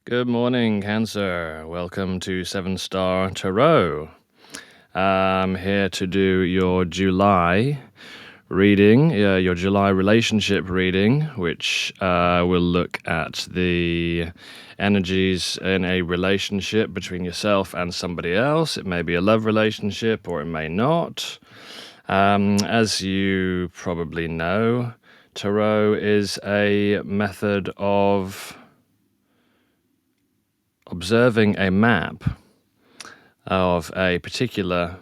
Good morning, Cancer. Welcome to 7 Star Tarot. I'm here to do your July reading, your July relationship reading, which will look at the energies in a relationship between yourself and somebody else. It may be a love relationship or it may not. As you probably know, Tarot is a method of observing a map of a particular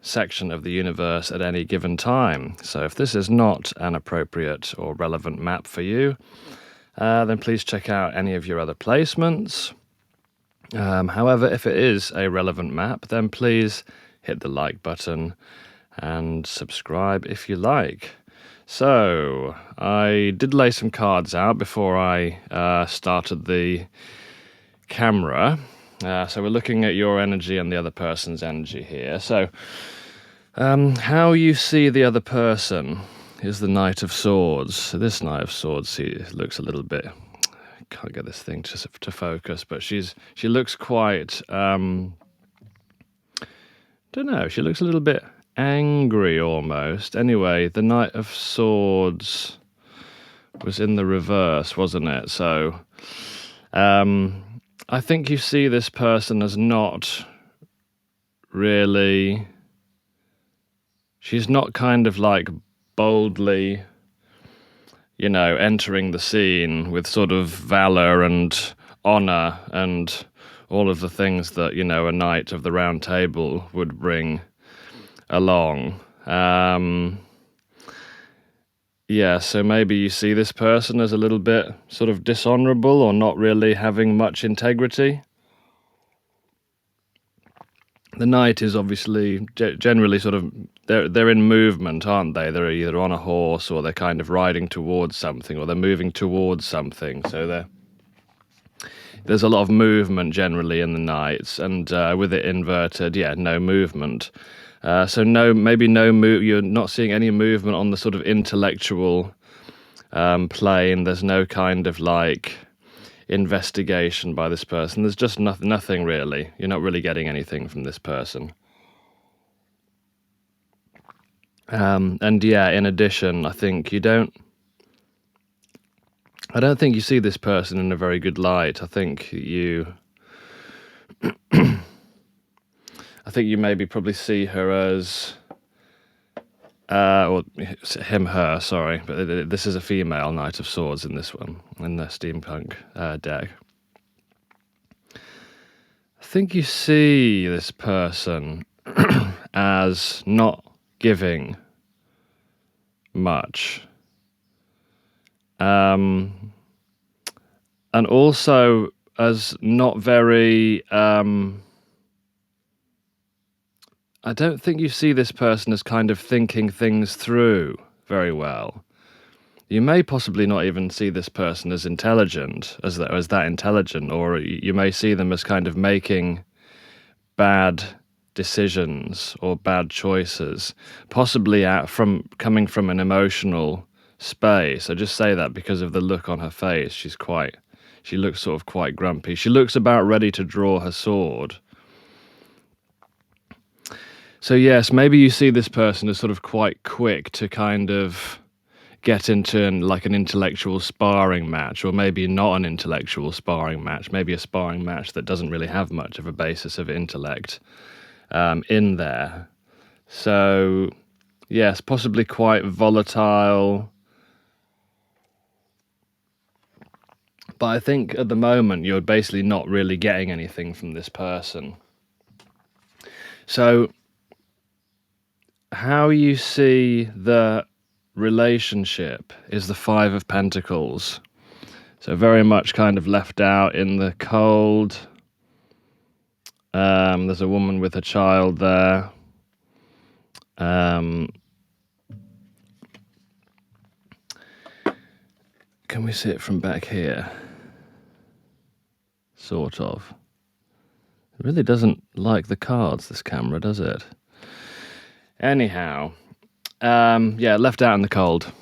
section of the universe at any given time. So if this is not an appropriate or relevant map for you, then please check out any of your other placements. However, if it is a relevant map, then please hit the like button and subscribe if you like. So I did lay some cards out before I started the camera. So we're looking at your energy and the other person's energy here. So how you see the other person is the Knight of Swords. So this Knight of Swords looks a little bit, can't get this thing to focus, but she looks quite, don't know, she looks a little bit angry almost. Anyway, the Knight of Swords was in the reverse, wasn't it? So I think you see this person as not really, she's not kind of like boldly, entering the scene with sort of valor and honor and all of the things that, a knight of the round table would bring along. Yeah, so maybe you see this person as a little bit sort of dishonorable or not really having much integrity. The knight is obviously generally sort of, they're in movement, aren't they? They're either on a horse or they're kind of riding towards something or they're moving towards something. So there's a lot of movement generally in the knights, and with it inverted, no movement. So you're not seeing any movement on the sort of intellectual plane. There's no kind of like investigation by this person. There's just nothing really. You're not really getting anything from this person. And in addition, I don't think you see this person in a very good light. I think you maybe probably see her as, or him, her, sorry, but this is a female Knight of Swords in this one, in the steampunk deck. I think you see this person as not giving much. And also as not very, I don't think you see this person as kind of thinking things through very well. You may possibly not even see this person as intelligent, as that intelligent, or you may see them as kind of making bad decisions or bad choices, possibly coming from an emotional space. I just say that because of the look on her face. She looks sort of quite grumpy. She looks about ready to draw her sword. So yes, maybe you see this person as sort of quite quick to kind of get into like an intellectual sparring match, or maybe not an intellectual sparring match, maybe a sparring match that doesn't really have much of a basis of intellect in there. So yes, possibly quite volatile. But I think at the moment you're basically not really getting anything from this person. So how you see the relationship is the Five of Pentacles. So very much kind of left out in the cold. There's a woman with a child there. Can we see it from back here? Sort of. It really doesn't like the cards, this camera, does it? Anyhow, left out in the cold.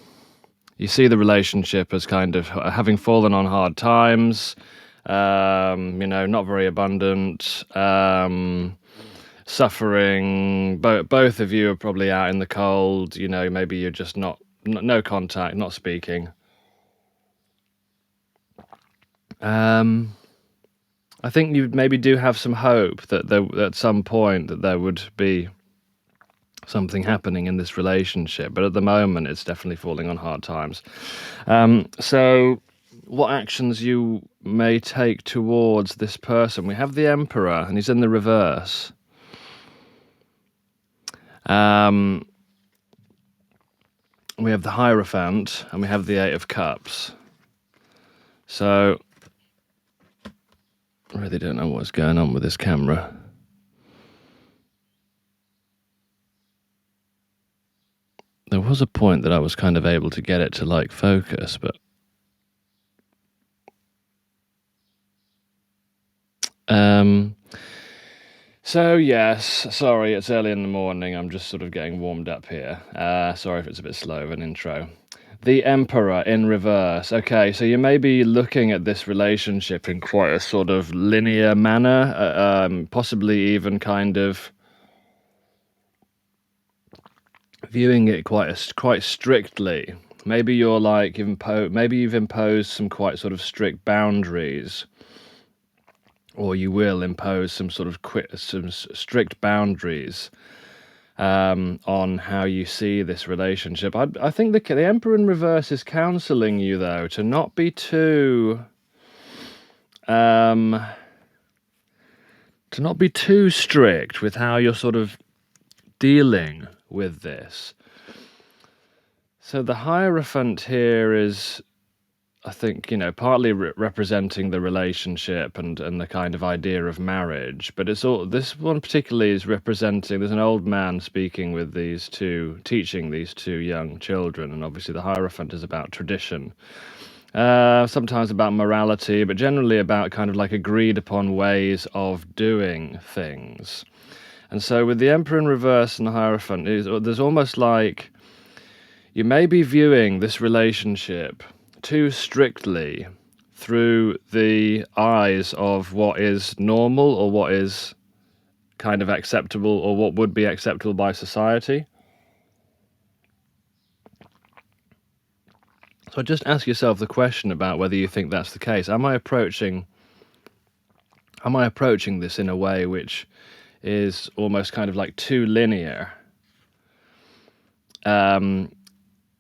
You see the relationship as kind of having fallen on hard times. not very abundant, suffering. Both of you are probably out in the cold. Maybe you're just no contact, not speaking. I think you maybe do have some hope that there, at some point, that there would be something happening in this relationship, but at the moment it's definitely falling on hard times. So what actions you may take towards this person? We have the Emperor, and he's in the reverse. We have the Hierophant, and we have the Eight of Cups. So I really don't know what's going on with this camera. There was a point that I was kind of able to get it to focus, but so yes, sorry, it's early in the morning. I'm just sort of getting warmed up here. Sorry if it's a bit slow of an intro. The Emperor in reverse. Okay, so you may be looking at this relationship in quite a sort of linear manner, possibly even kind of viewing it quite strictly. Maybe you're maybe you've imposed some quite sort of strict boundaries, or you will impose some sort of some strict boundaries on how you see this relationship. I think the Emperor in reverse is counselling you, though, to not be too strict with how you're sort of dealing with this. So the Hierophant here is, I think, partly representing the relationship and the kind of idea of marriage, but this one particularly is representing, there's an old man teaching these two young children, and obviously the Hierophant is about tradition, sometimes about morality, but generally about kind of agreed upon ways of doing things. And so with the Emperor in reverse and the Hierophant, there's almost like you may be viewing this relationship too strictly through the eyes of what is normal, or what is kind of acceptable, or what would be acceptable by society. So just ask yourself the question about whether you think that's the case. Am I approaching this in a way which is almost kind of too linear?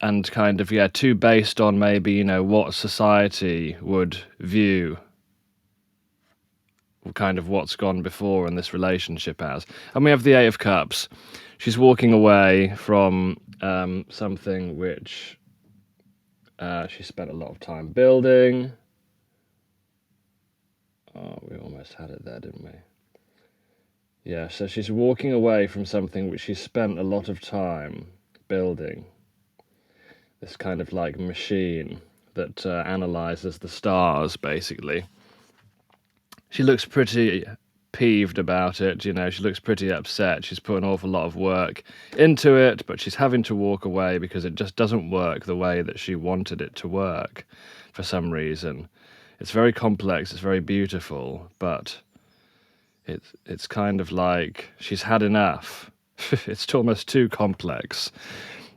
And kind of, too based on maybe, what society would view kind of what's gone before in this relationship as. And we have the Eight of Cups. She's walking away from something which she spent a lot of time building. Oh, we almost had it there, didn't we? Yeah, so she's walking away from something which she spent a lot of time building. This kind of machine that analyzes the stars, basically. She looks pretty peeved about it, she looks pretty upset. She's put an awful lot of work into it, but she's having to walk away because it just doesn't work the way that she wanted it to work for some reason. It's very complex, it's very beautiful, but it's kind of like she's had enough. It's almost too complex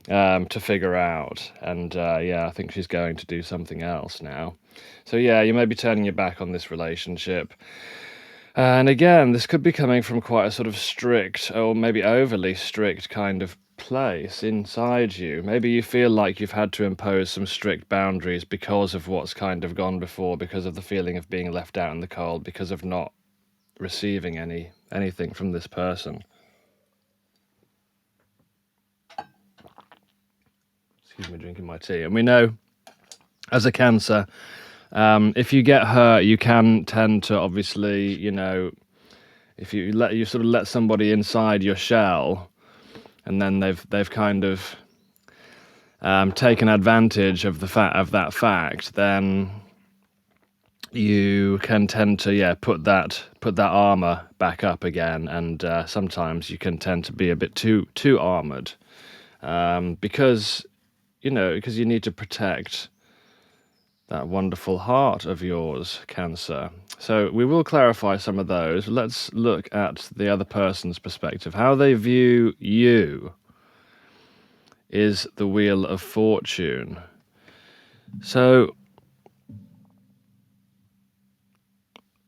to figure out, and I think she's going to do something else now. So you may be turning your back on this relationship, and again, this could be coming from quite a sort of strict, or maybe overly strict kind of place inside you. Maybe you feel like you've had to impose some strict boundaries because of what's kind of gone before, because of the feeling of being left out in the cold, because of not receiving anything from this person. Excuse me, drinking my tea. And we know, as a Cancer, if you get hurt, you can tend to obviously, if you let somebody inside your shell, and then they've kind of taken advantage of that fact, then you can tend to put that armor back up again, and sometimes you can tend to be a bit too armored, because you need to protect that wonderful heart of yours, Cancer. So we will clarify some of those. Let's look at the other person's perspective. How they view you is the Wheel of Fortune. So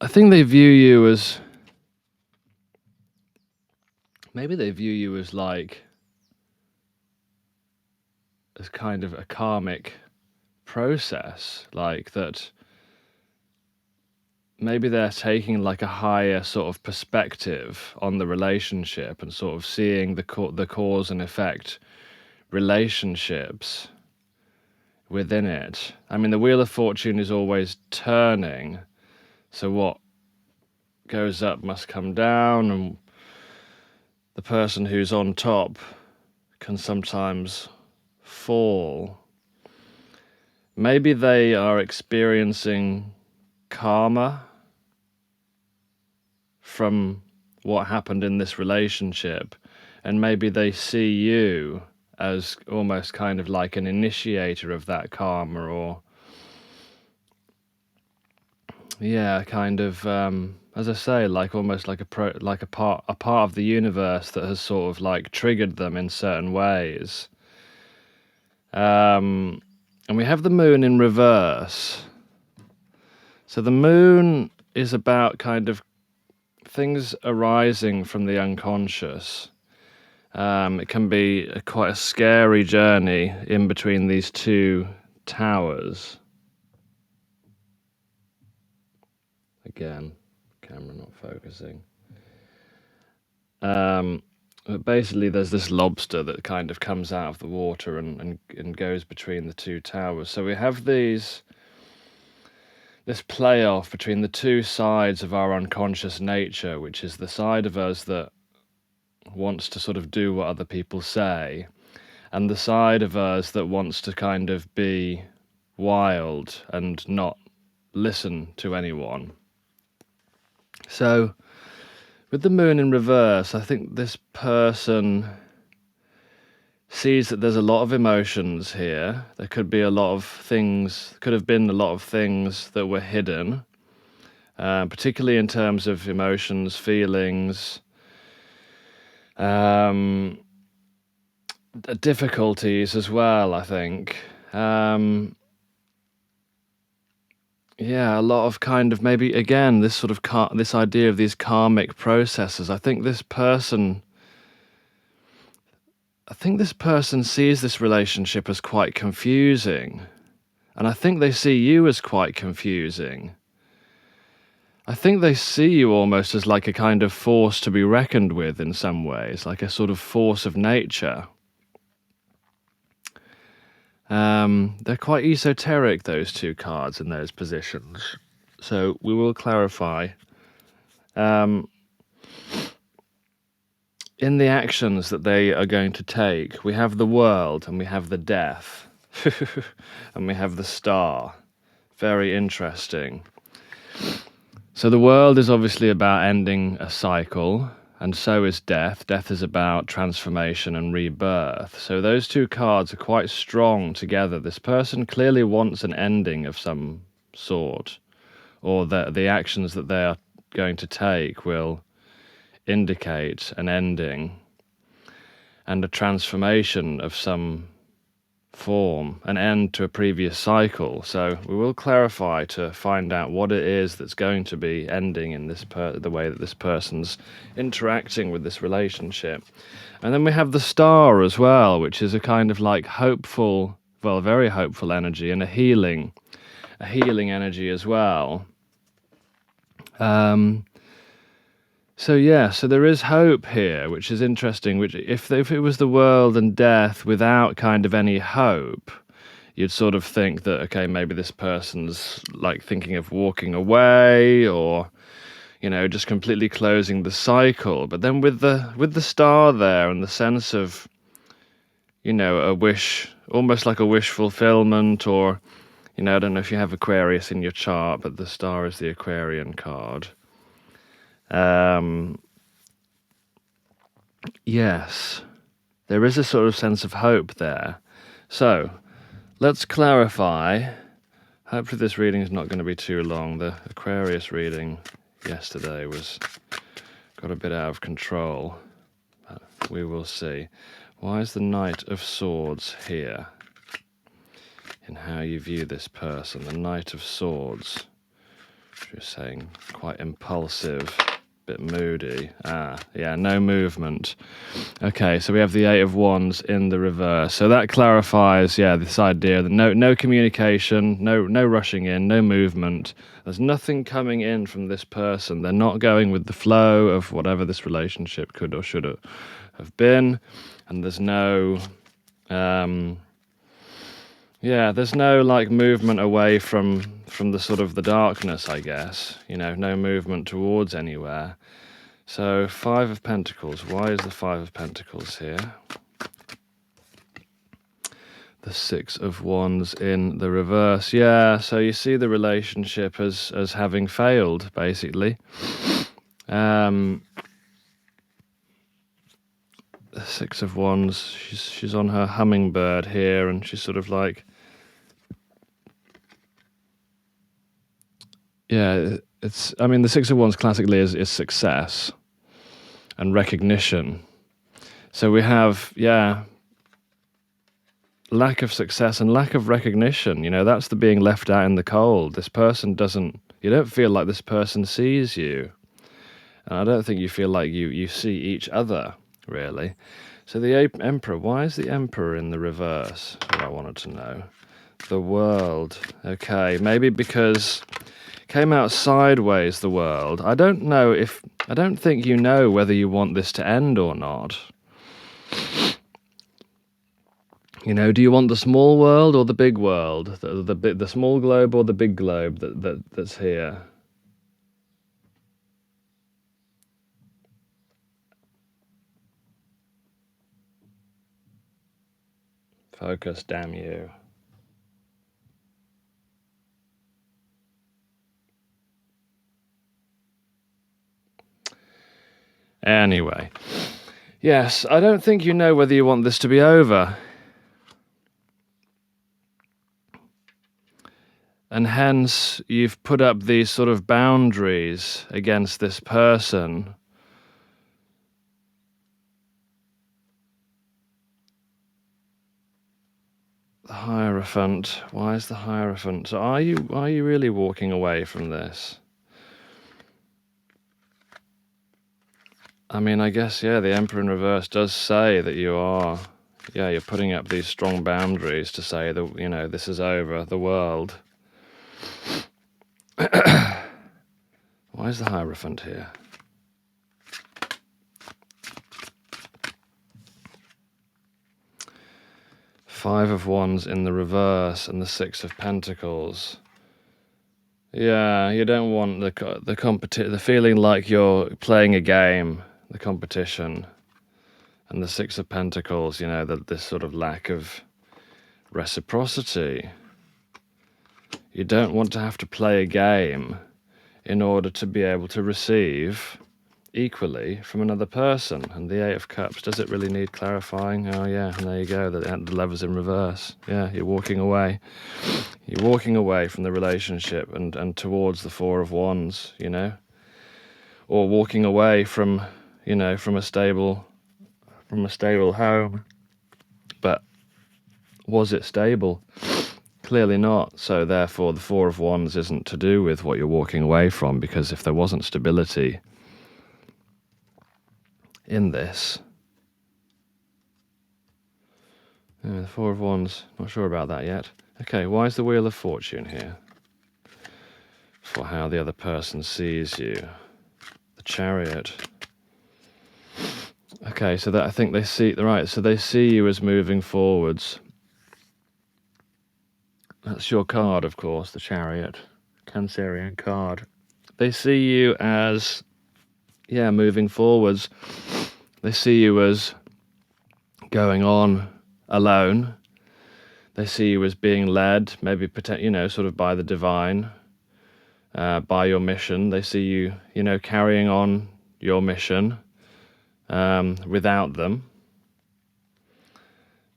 I think they view you as, maybe they view you as like, as kind of a karmic process, like that maybe they're taking like a higher sort of perspective on the relationship and sort of seeing the cause and effect relationships within it. I mean, the Wheel of Fortune is always turning, so what goes up must come down, and the person who's on top can sometimes fall. Maybe they are experiencing karma from what happened in this relationship, and maybe they see you as almost kind of like an initiator of that karma, or kind of as I say, like almost like a part of the universe that has sort of like triggered them in certain ways. And we have the moon in reverse. So the moon is about kind of things arising from the unconscious. It can be quite a scary journey in between these two towers. Again, camera not focusing. But basically, there's this lobster that kind of comes out of the water and goes between the two towers. So we have this playoff between the two sides of our unconscious nature, which is the side of us that wants to sort of do what other people say, and the side of us that wants to kind of be wild and not listen to anyone. So with the moon in reverse, I think this person sees that there's a lot of emotions here. There could be a lot of things, could have been a lot of things that were hidden, particularly in terms of emotions, feelings, difficulties as well, I think. A lot of kind of maybe, again, this sort of this idea of these karmic processes. I think this person sees this relationship as quite confusing. And I think they see you as quite confusing. I think they see you almost as like a kind of force to be reckoned with in some ways, like a sort of force of nature. They're quite esoteric, those two cards in those positions. So we will clarify. In the actions that they are going to take, we have the world and we have the death and we have the star. Very interesting. So the world is obviously about ending a cycle, and so is death. Death is about transformation and rebirth. So those two cards are quite strong together. This person clearly wants an ending of some sort, or the actions that they are going to take will indicate an ending and a transformation of some form, an end to a previous cycle. So we will clarify to find out what it is that's going to be ending in the way that this person's interacting with this relationship. And then we have the star as well, which is a kind of like hopeful, well, very hopeful energy, and a healing energy as well. So there is hope here, which is interesting. Which, if it was the world and death without kind of any hope, you'd sort of think that, okay, maybe this person's like thinking of walking away, or just completely closing the cycle. But then with the star there and the sense of a wish, almost like a wish fulfillment, or I don't know if you have Aquarius in your chart, but the star is the Aquarian card. Yes, there is a sort of sense of hope there. So let's clarify Hopefully this reading is not going to be too long. The Aquarius reading yesterday got a bit out of control, but we will see. Why is the Knight of Swords here in how you view this person? The Knight of Swords, you're saying quite impulsive, bit moody. Yeah, no movement. Okay, so we have the Eight of Wands in the reverse. So that clarifies, yeah, this idea that no communication, no rushing in, no movement. There's nothing coming in from this person. They're not going with the flow of whatever this relationship could or should have been. And there's no, there's no like movement away from the sort of the darkness, I guess. No movement towards anywhere. So, Five of Pentacles. Why is the Five of Pentacles here? The Six of Wands in the reverse. Yeah, so you see the relationship as having failed, basically. The Six of Wands, she's on her hummingbird here, and she's sort of like... Yeah, the Six of Wands classically is success and recognition. So we have, lack of success and lack of recognition. That's the being left out in the cold. This person you don't feel like this person sees you. And I don't think you feel like you see each other, really. So the Emperor, why is the Emperor in the reverse? That's what I wanted to know. The World. Okay, maybe because... Came out sideways, the World. I don't think you know whether you want this to end or not. Do you want the small world or the big world? The small globe or the big globe that's here? Focus, damn you. Anyway, yes, I don't think you know whether you want this to be over. And hence, you've put up these sort of boundaries against this person. The Hierophant. Why is the Hierophant? So are you really walking away from this? I guess, the Emperor in reverse does say that you're putting up these strong boundaries to say that, this is over, the world. Why is the Hierophant here? Five of Wands in the reverse and the Six of Pentacles. Yeah, you don't want the feeling like you're playing a game, the competition, and the Six of Pentacles, this sort of lack of reciprocity. You don't want to have to play a game in order to be able to receive equally from another person. And the Eight of Cups, does it really need clarifying? Oh yeah, and there you go, the Lover's in reverse. Yeah, you're walking away. You're walking away from the relationship and towards the Four of Wands, or walking away from, from a stable home. But was it stable? Clearly not. So therefore, the Four of Wands isn't to do with what you're walking away from, because if there wasn't stability in this, the Four of Wands, not sure about that yet. Okay, why is the Wheel of Fortune here? For how the other person sees you. The Chariot. Okay, so that I think they see, right, so they see you as moving forwards. That's your card, of course, the Chariot. Cancerian card. They see you as, moving forwards. They see you as going on alone. They see you as being led, maybe, sort of by the divine, by your mission. They see you, carrying on your mission without them.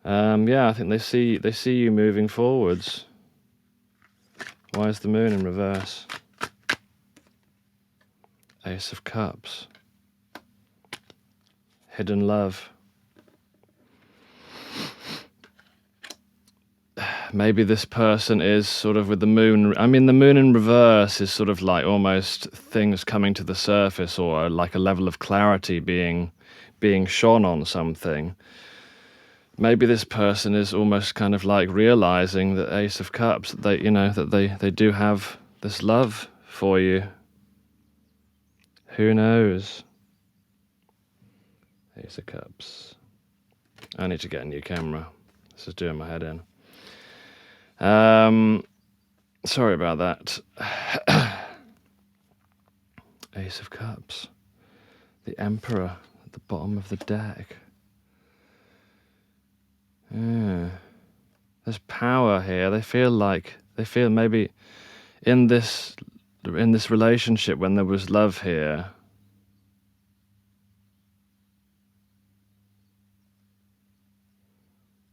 I think they see you moving forwards. Why is the moon in reverse? Ace of Cups. Hidden love. Maybe this person is sort of with the moon. I mean, the moon in reverse is sort of like almost things coming to the surface, or like a level of clarity being shone on something. Maybe this person is almost kind of like realizing that Ace of Cups, that they do have this love for you. Who knows? Ace of Cups. I need to get a new camera. This is doing my head in. Sorry about that. Ace of Cups. The Emperor at the bottom of the deck. Yeah. There's power here. They feel maybe in this relationship, when there was love here,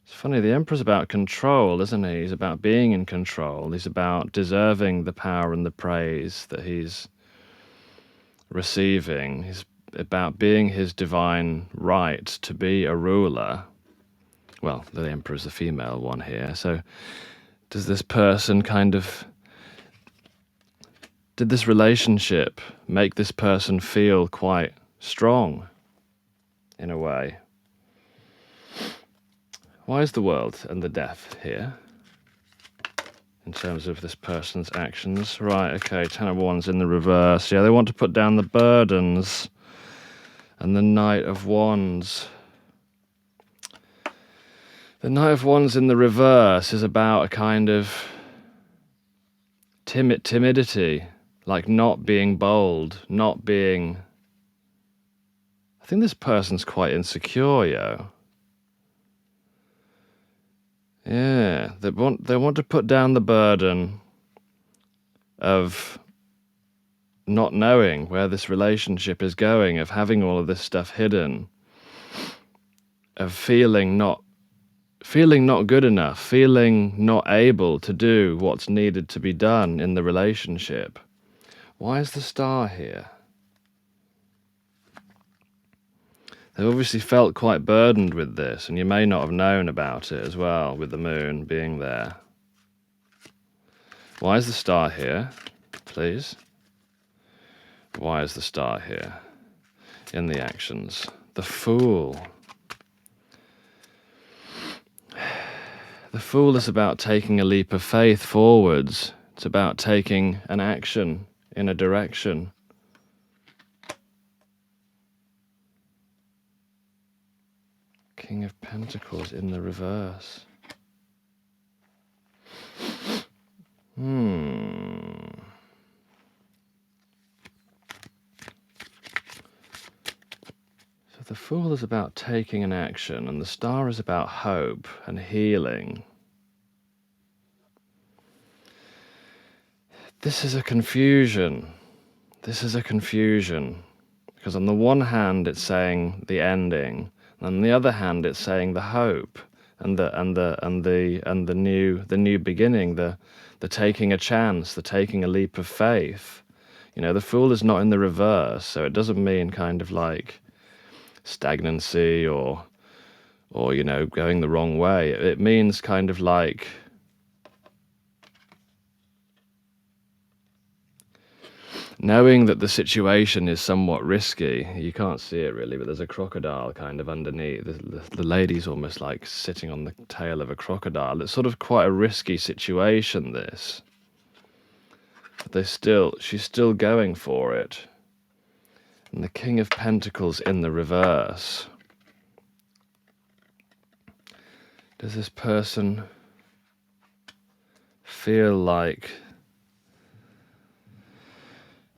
it's funny, the Emperor's about control, isn't he? He's about being in control. He's about deserving the power and the praise that he's receiving. He's about being his divine right to be a ruler. Well, the Emperor's the female one here. So does this person did this relationship make this person feel quite strong in a way? Why is the world and the death here in terms of this person's actions? Right, okay, Ten of Wands in the reverse. Yeah, they want to put down the burdens. And the Knight of Wands. The Knight of Wands in the reverse is about a kind of timidity, like not being bold, not being... I think this person's quite insecure, yo. Yeah, they want to put down the burden of not knowing where this relationship is going, of having all of this stuff hidden, of feeling not good enough, feeling not able to do what's needed to be done in the relationship. Why is the Star here? They obviously felt quite burdened with this, and you may not have known about it as well, with the moon being there. Why is the Star here, please? Why is the Star here in the actions? The Fool. The Fool is about taking a leap of faith forwards. It's about taking an action in a direction. King of Pentacles in the reverse. So the Fool is about taking an action, and the Star is about hope and healing. This is a confusion. Because on the one hand it's saying the ending, and on the other hand it's saying the hope and the new beginning, the taking a chance, the taking a leap of faith. You know, the Fool is not in the reverse, so it doesn't mean kind of like stagnancy or you know, going the wrong way. It means kind of like knowing that the situation is somewhat risky. You can't see it really, but there's a crocodile kind of underneath. The lady's almost like sitting on the tail of a crocodile. It's sort of quite a risky situation, this. But she's still going for it. And the King of Pentacles in the reverse. Does this person feel like...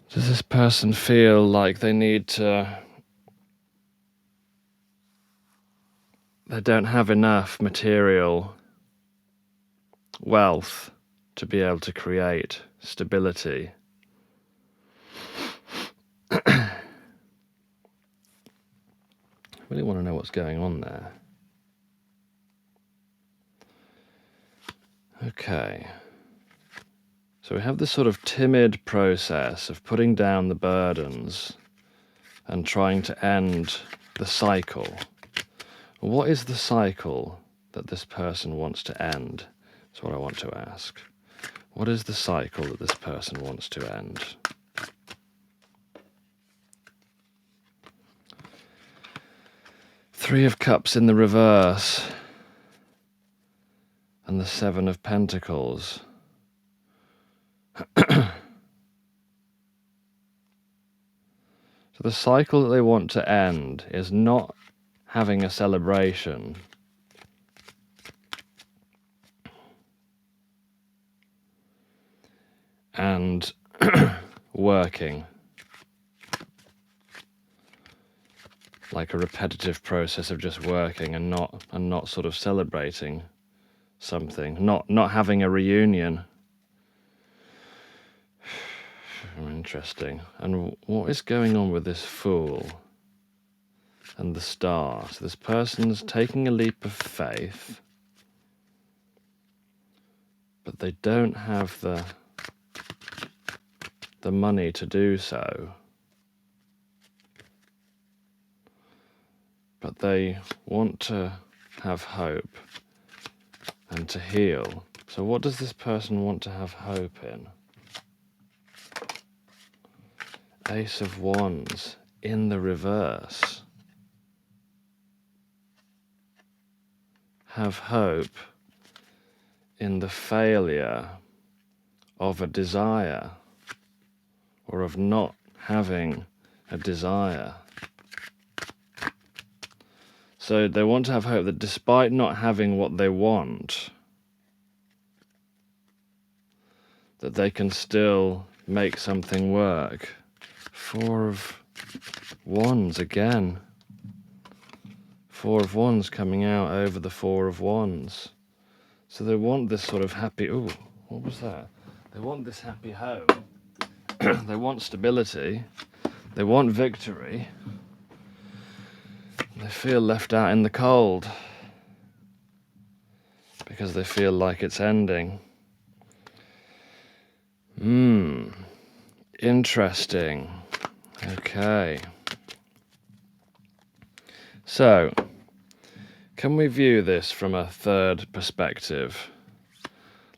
Does this person feel like they need to... They don't have enough material wealth to be able to create stability? I really want to know what's going on there. Okay. So we have this sort of timid process of putting down the burdens and trying to end the cycle. What is the cycle that this person wants to end? That's what I want to ask. What is the cycle that this person wants to end? Three of Cups in the reverse and the Seven of Pentacles. So the cycle that they want to end is not having a celebration. And working. Like a repetitive process of just working and not sort of celebrating something. Not having a reunion. Interesting. And what is going on with this Fool and the Star? So this person's taking a leap of faith, but they don't have the money to do so. But they want to have hope and to heal. So what does this person want to have hope in? Ace of Wands in the reverse. Have hope in the failure of a desire or of not having a desire. So they want to have hope that despite not having what they want, that they can still make something work. Four of Wands again. Four of Wands coming out over the Four of Wands. So they want this sort of happy... Ooh, what was that? They want this happy home. They want stability. They want victory. They feel left out in the cold because they feel like it's ending. Interesting. Okay. So, can we view this from a third perspective?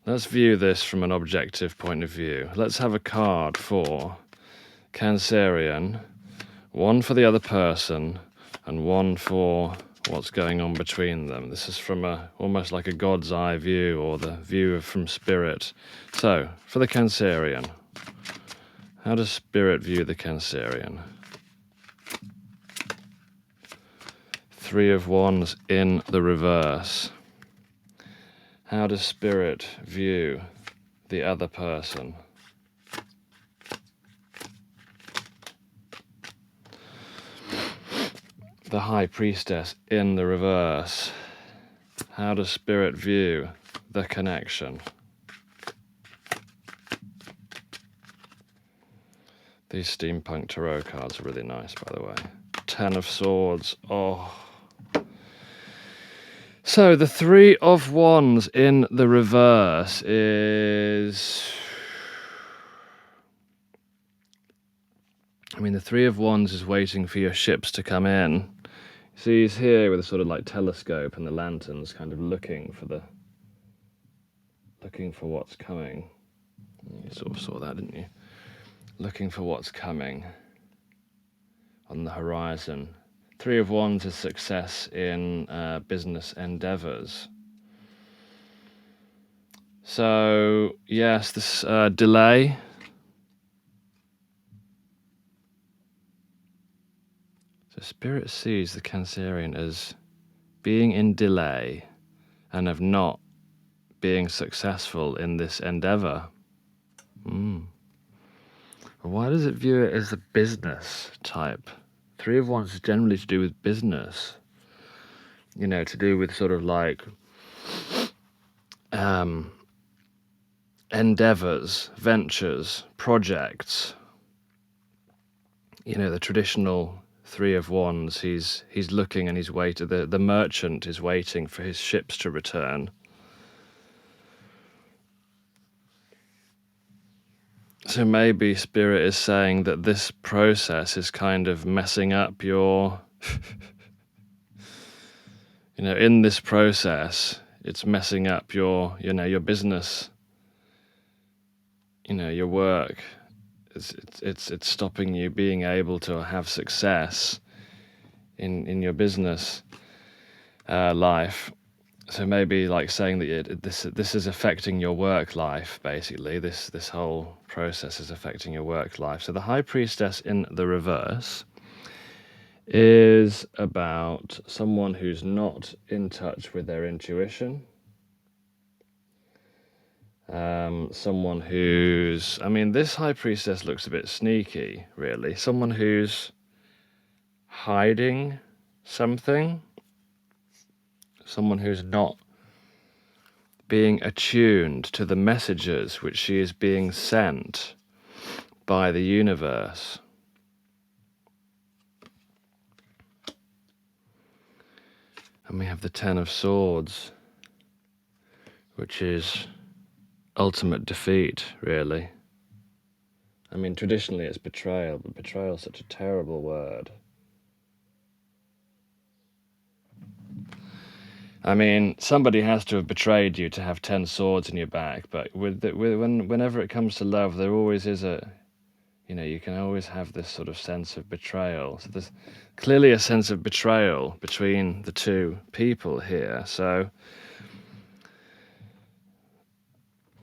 Let's view this from an objective point of view. Let's have a card for Cancerian, one for the other person, and one for what's going on between them. This is from almost like a God's eye view, or the view from Spirit. So, for the Cancerian, how does Spirit view the Cancerian? Three of Wands in the reverse. How does Spirit view the other person? The High Priestess in the reverse. How does Spirit view the connection? These steampunk tarot cards are really nice, by the way. Ten of Swords. Oh. So the Three of Wands in the reverse is... I mean, the Three of Wands is waiting for your ships to come in. So he's here with a sort of like telescope and the lanterns, kind of looking for what's coming. You sort of saw that, didn't you? Looking for what's coming on the horizon. Three of Wands is success in business endeavors. So, yes, this delay. So Spirit sees the Cancerian as being in delay and of not being successful in this endeavor. Why does it view it as a business type? Three of Wands is generally to do with business. You know, to do with sort of like endeavors, ventures, projects. You know, the traditional Three of Wands, he's looking and he's waiting. The merchant is waiting for his ships to return. So maybe Spirit is saying that this process is kind of messing up your, in this process, it's messing up your business, your work. It's stopping you being able to have success in your business life. So maybe like saying that this is affecting your work life, basically. This whole process is affecting your work life. So the High Priestess in the reverse is about someone who's not in touch with their intuition. Someone who's, this High Priestess looks a bit sneaky, really. Someone who's hiding something. Someone who's not being attuned to the messages which she is being sent by the universe. And we have the Ten of Swords, which is ultimate defeat, really. Traditionally it's betrayal, but betrayal is such a terrible word. Somebody has to have betrayed you to have 10 swords in your back, but whenever it comes to love, there always is you can always have this sort of sense of betrayal. So there's clearly a sense of betrayal between the two people here. So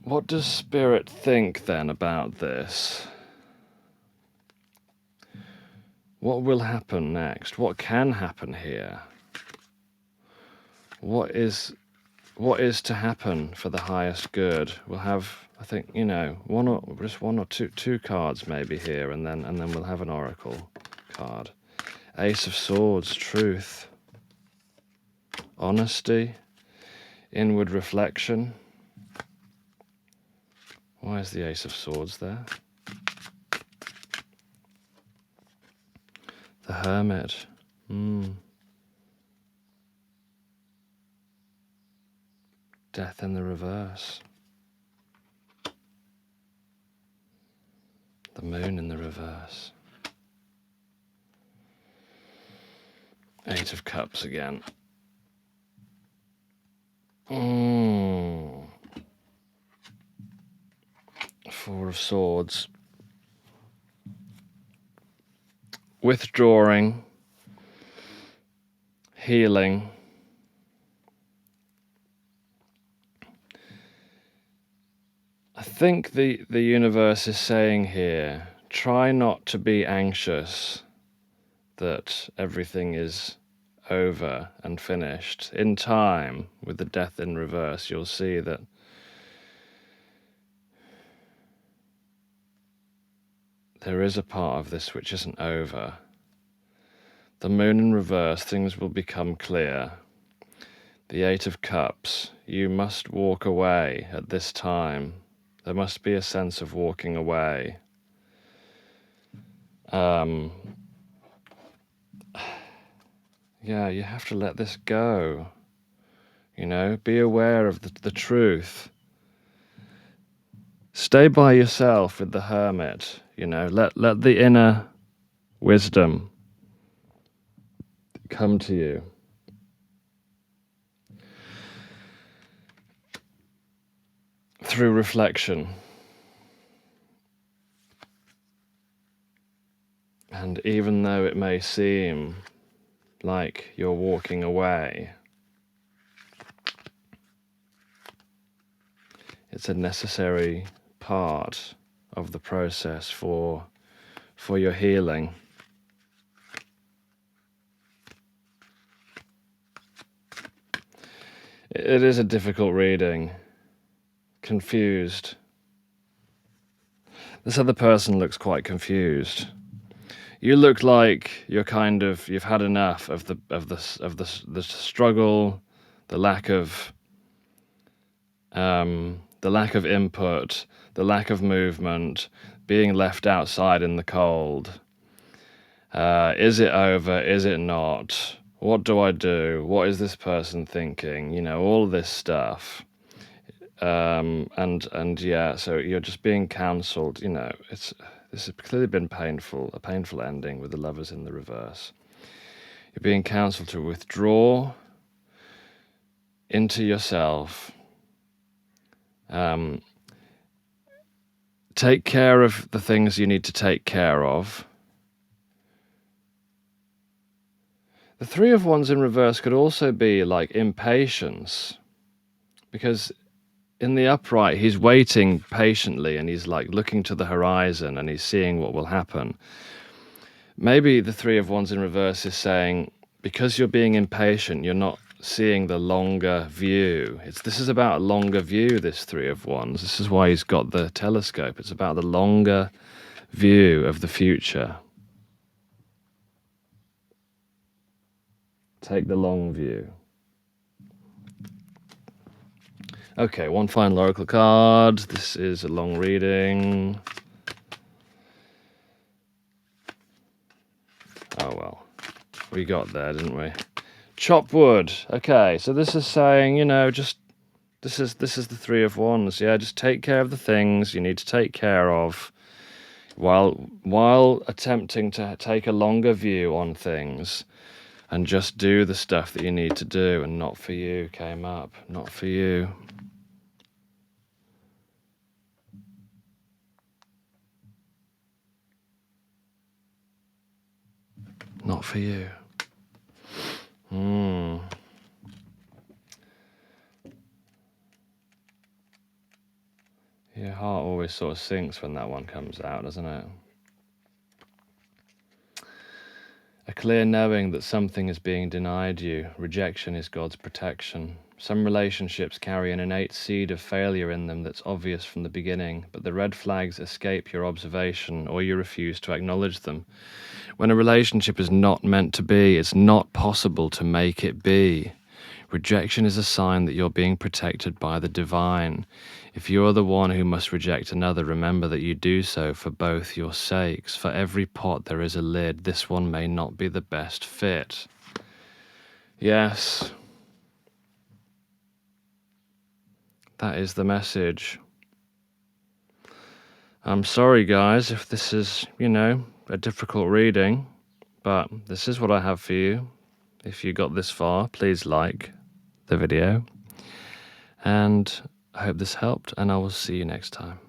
what does Spirit think then about this? What will happen next? What can happen here? What is to happen for the highest good? We'll have, I think, one or two cards maybe here, and then we'll have an oracle card. Ace of Swords, truth, honesty, inward reflection. Why is the Ace of Swords there? The Hermit. Death in the reverse. The Moon in the reverse. Eight of Cups again. Four of Swords. Withdrawing. Healing. I think the universe is saying here, try not to be anxious that everything is over and finished. In time, with the Death in reverse, you'll see that there is a part of this which isn't over. The Moon in reverse, things will become clear. The Eight of Cups, you must walk away at this time. There must be a sense of walking away. You have to let this go. Be aware of the truth. Stay by yourself with the Hermit. Let the inner wisdom come to you. Through reflection. And even though it may seem like you're walking away, it's a necessary part of the process for your healing. It is a difficult reading. Confused. This other person looks quite confused. You look like you've had enough of the struggle, the lack of input, the lack of movement, being left outside in the cold. Is it over? Is it not? What do I do? What is this person thinking? All this stuff. And yeah, so you're just being counseled, this has clearly been a painful ending with the Lovers in the reverse. You're being counseled to withdraw into yourself, take care of the things you need to take care of. The Three of Wands in reverse could also be like impatience, because in the upright, he's waiting patiently and he's like looking to the horizon and he's seeing what will happen. Maybe the Three of Wands in reverse is saying, because you're being impatient, you're not seeing the longer view. This is about a longer view, this Three of Wands. This is why he's got the telescope. It's about the longer view of the future. Take the long view. Okay, one final oracle card. This is a long reading. Oh well, we got there, didn't we? Chop wood. Okay, so this is saying, just this is the Three of Wands. Yeah, just take care of the things you need to take care of, while attempting to take a longer view on things, and just do the stuff that you need to do. And not for you came up. Not for you. Not for you. Your heart always sort of sinks when that one comes out, doesn't it? A clear knowing that something is being denied you. Rejection is God's protection. Some relationships carry an innate seed of failure in them that's obvious from the beginning, but the red flags escape your observation or you refuse to acknowledge them. When a relationship is not meant to be, it's not possible to make it be. Rejection is a sign that you're being protected by the divine. If you're the one who must reject another, remember that you do so for both your sakes. For every pot there is a lid. This one may not be the best fit. Yes. That is the message. I'm sorry, guys, if this is, a difficult reading, but this is what I have for you. If you got this far, please like the video. And I hope this helped, and I will see you next time.